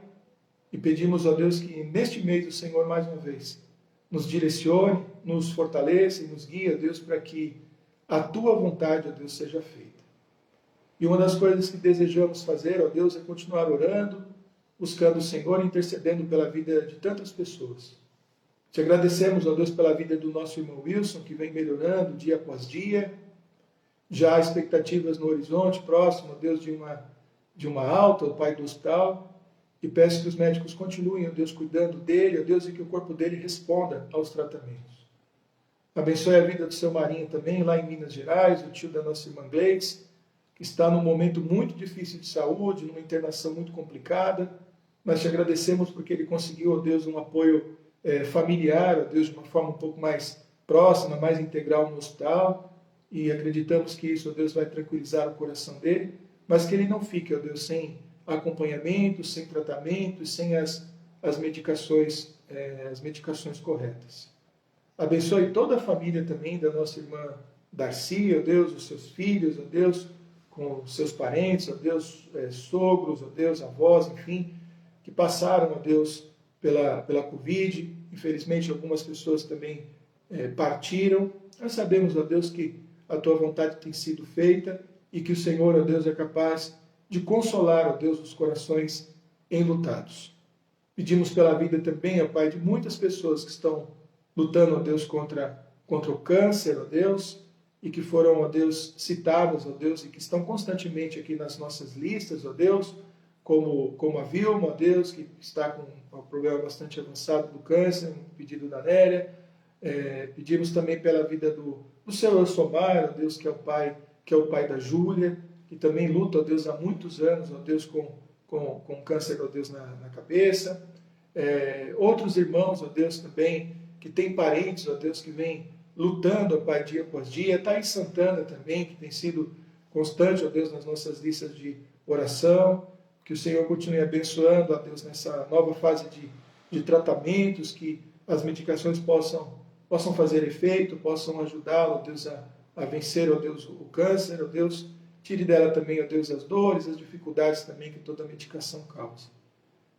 Speaker 1: E pedimos, ó Deus, que neste mês o Senhor, mais uma vez, nos direcione, nos fortaleça e nos guie, ó Deus, para que a Tua vontade, ó Deus, seja feita. E uma das coisas que desejamos fazer, ó Deus, é continuar orando, buscando o Senhor, intercedendo pela vida de tantas pessoas. Te agradecemos, ó Deus, pela vida do nosso irmão Wilson, que vem melhorando dia após dia. Já há expectativas no horizonte próximo, ó Deus, de uma alta, o pai do hospital. E peço que os médicos continuem, ó Deus, cuidando dele, ó Deus, e que o corpo dele responda aos tratamentos. Abençoe a vida do seu Marinho também, lá em Minas Gerais, o tio da nossa irmã Gleides, que está num momento muito difícil de saúde, numa internação muito complicada. Nós te agradecemos porque ele conseguiu, ó Deus, um apoio familiar, ó Deus, de uma forma um pouco mais próxima, mais integral no hospital. E acreditamos que isso, ó Deus, vai tranquilizar o coração dele, mas que ele não fique, ó Deus, sem acompanhamento, sem tratamento, sem as medicações corretas. Abençoe toda a família também da nossa irmã Darcy, ó Deus, os seus filhos, ó Deus, com os seus parentes, ó Deus, sogros, ó Deus, avós, enfim, que passaram, ó Deus, pela Covid. Infelizmente, algumas pessoas também partiram. Nós sabemos, ó Deus, que a tua vontade tem sido feita e que o Senhor, ó Deus, é capaz de consolar, ó Deus, os corações enlutados. Pedimos pela vida também, ó Pai, de muitas pessoas que estão lutando, ó Deus, contra o câncer, ó Deus, e que foram, ó Deus, citadas, ó Deus, e que estão constantemente aqui nas nossas listas, ó Deus, como a Vilma, ó Deus, que está com um problema bastante avançado do câncer, um pedido da Nélia. Pedimos também pela vida do seu Elsomar, ó Deus, que é o pai da Júlia, que também luta, ó Deus, há muitos anos, ó Deus, com câncer, ó Deus, na cabeça. Outros irmãos, ó Deus, também, que têm parentes, ó Deus, que vêm lutando, ó Pai, dia após dia. Está em Santana também, que tem sido constante, ó Deus, nas nossas listas de oração. Que o Senhor continue abençoando, ó Deus, nessa nova fase de tratamentos, que as medicações possam fazer efeito, possam ajudá-lo, ó Deus, a vencer, ó Deus, o câncer, ó Deus. Tire dela também, ó Deus, as dores, as dificuldades também que toda medicação causa.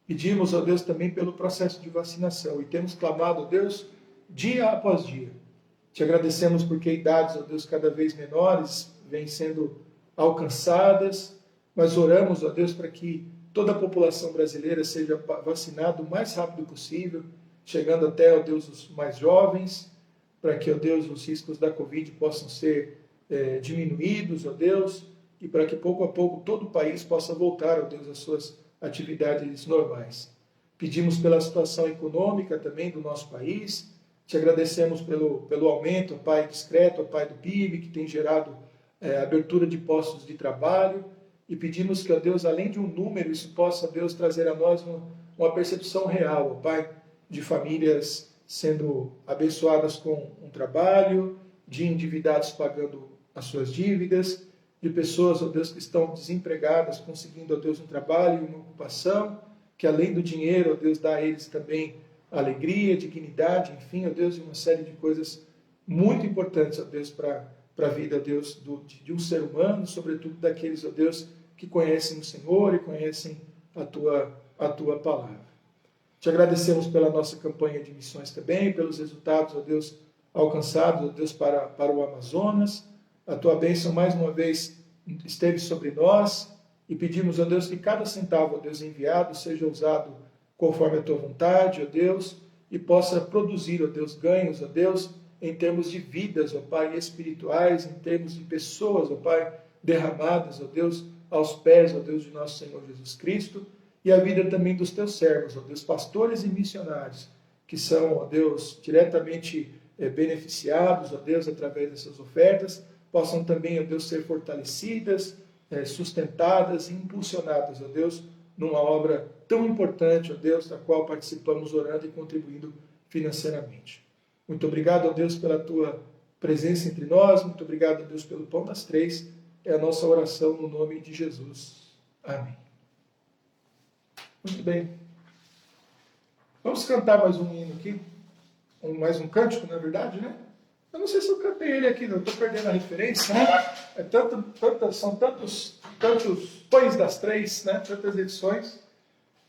Speaker 1: Pedimos, ó Deus, também pelo processo de vacinação e temos clamado, ó Deus, dia após dia. Te agradecemos porque idades, ó Deus, cada vez menores vêm sendo alcançadas, mas oramos, ó Deus, para que toda a população brasileira seja vacinada o mais rápido possível, chegando até, ó Deus, os mais jovens, para que, ó Deus, os riscos da Covid possam ser diminuídos, ó Deus, e para que pouco a pouco todo o país possa voltar, ó Deus, às suas atividades normais. Pedimos pela situação econômica também do nosso país, te agradecemos pelo aumento, ó Pai, discreto, ó Pai, do PIB, que tem gerado abertura de postos de trabalho, e pedimos que, ó Deus, além de um número, isso possa, ó Deus, trazer a nós uma percepção real, ó Pai, de famílias sendo abençoadas com um trabalho, de endividados pagando as suas dívidas, de pessoas, ó Deus, que estão desempregadas, conseguindo, ó Deus, um trabalho e uma ocupação, que além do dinheiro, ó Deus, dá a eles também alegria, dignidade, enfim, ó Deus, e uma série de coisas muito importantes, ó Deus, para a vida, ó Deus, de um ser humano, sobretudo daqueles, ó Deus, que conhecem o Senhor e conhecem a tua palavra. Te agradecemos pela nossa campanha de missões também, pelos resultados, ó Deus, alcançados, ó Deus, para o Amazonas. A tua bênção, mais uma vez, esteve sobre nós e pedimos, ó Deus, que cada centavo, ó Deus, enviado seja usado conforme a tua vontade, ó Deus, e possa produzir, ó Deus, ganhos, ó Deus, em termos de vidas, ó Pai, espirituais, em termos de pessoas, ó Pai, derramadas, ó Deus, aos pés, ó Deus, de nosso Senhor Jesus Cristo, e a vida também dos teus servos, ó Deus, pastores e missionários, que são, ó Deus, diretamente beneficiados, ó Deus, através dessas ofertas, possam também, ó Deus, ser fortalecidas, sustentadas e impulsionadas, ó Deus, numa obra tão importante, ó Deus, da qual participamos orando e contribuindo financeiramente. Muito obrigado, ó Deus, pela tua presença entre nós, muito obrigado, ó Deus, pelo Pão das Três, é a nossa oração no nome de Jesus. Amém. Muito bem. Vamos cantar mais um hino aqui, mais um cântico, na verdade, né? Eu não sei se eu cantei ele aqui, não. Estou perdendo a referência, né? São tantos pães das três, né? Tantas edições.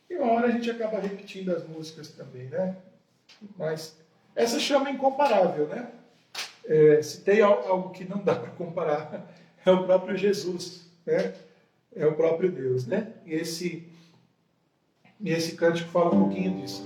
Speaker 1: E uma hora a gente acaba repetindo as músicas também, né? Mas essa chama Incomparável, né? Se tem algo que não dá para comparar, é o próprio Jesus, né? É o próprio Deus, né? E esse cântico fala um pouquinho disso.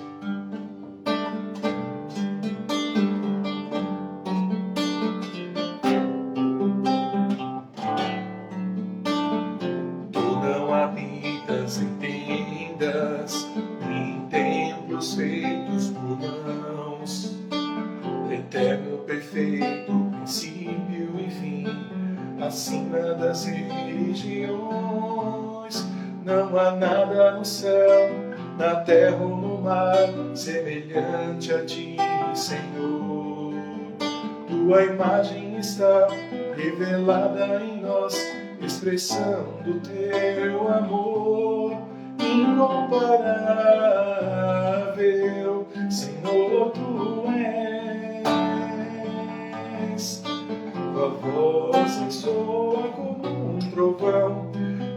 Speaker 2: Em templos feitos por mãos, eterno, perfeito, princípio e fim, acima das religiões. Não há nada no céu, na terra ou no mar, semelhante a ti, Senhor. Tua imagem está revelada em nós, expressão do teu amor. Incomparável, Senhor, tu és. Tua voz ressoa como um trovão,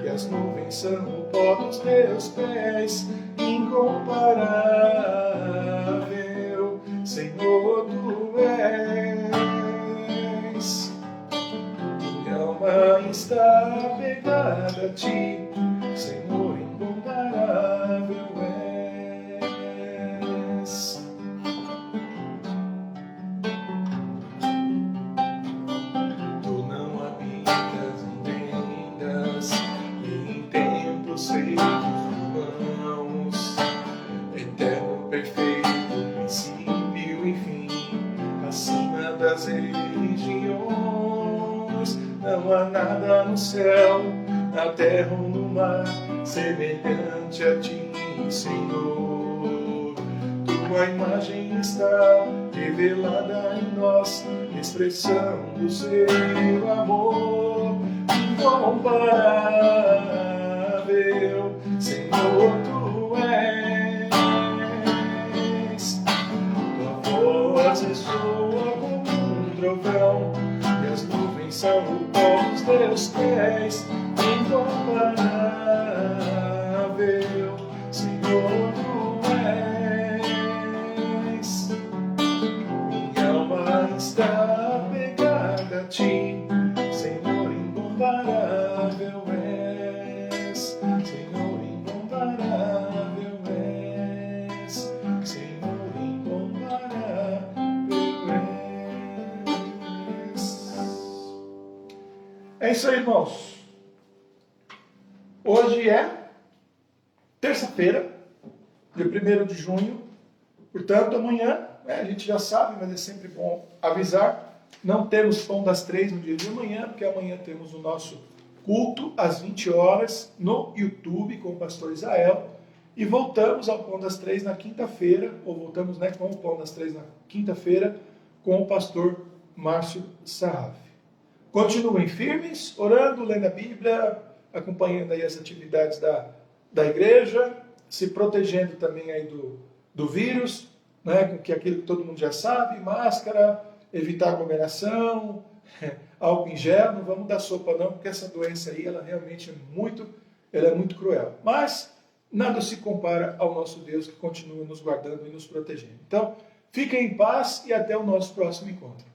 Speaker 2: e as nuvens são o pó dos teus pés. Incomparável, Senhor, Tu és. Minha alma está pegada a Ti, Senhor, incomparável és. Tu não habitas em tendas, nem em templos feitos de mãos. Eterno, perfeito, princípio e fim, acima das religiões. Não há nada no céu, na terra ou no mar, semelhante a Ti, Senhor. Tua imagem está revelada em nós, expressão do Seu amor. Incomparável, Senhor, Tu és. Tua voz ressoa como um trovão, e as nuvens são o pó dos teus pés. Incomparável, Senhor, Tu és. Minha alma está pegada a Ti, Senhor, incomparável és. Senhor, incomparável és. Senhor, incomparável és.
Speaker 1: É isso aí, irmãos. Hoje é terça-feira, dia 1º de junho. Portanto, amanhã, a gente já sabe, mas é sempre bom avisar, não temos Pão das 3 no dia de amanhã, porque amanhã temos o nosso culto às 20 horas no YouTube com o pastor Israel. E voltamos ao Pão das 3 na quinta-feira, ou voltamos com o Pão das 3 na quinta-feira com o pastor Márcio Sarraf. Continuem firmes, orando, lendo a Bíblia, acompanhando aí as atividades da igreja, se protegendo também aí do vírus, que aquilo que todo mundo já sabe, máscara, evitar aglomeração, álcool em gel, não vamos dar sopa não, porque essa doença aí, ela realmente é muito cruel. Mas nada se compara ao nosso Deus que continua nos guardando e nos protegendo. Então, fiquem em paz e até o nosso próximo encontro.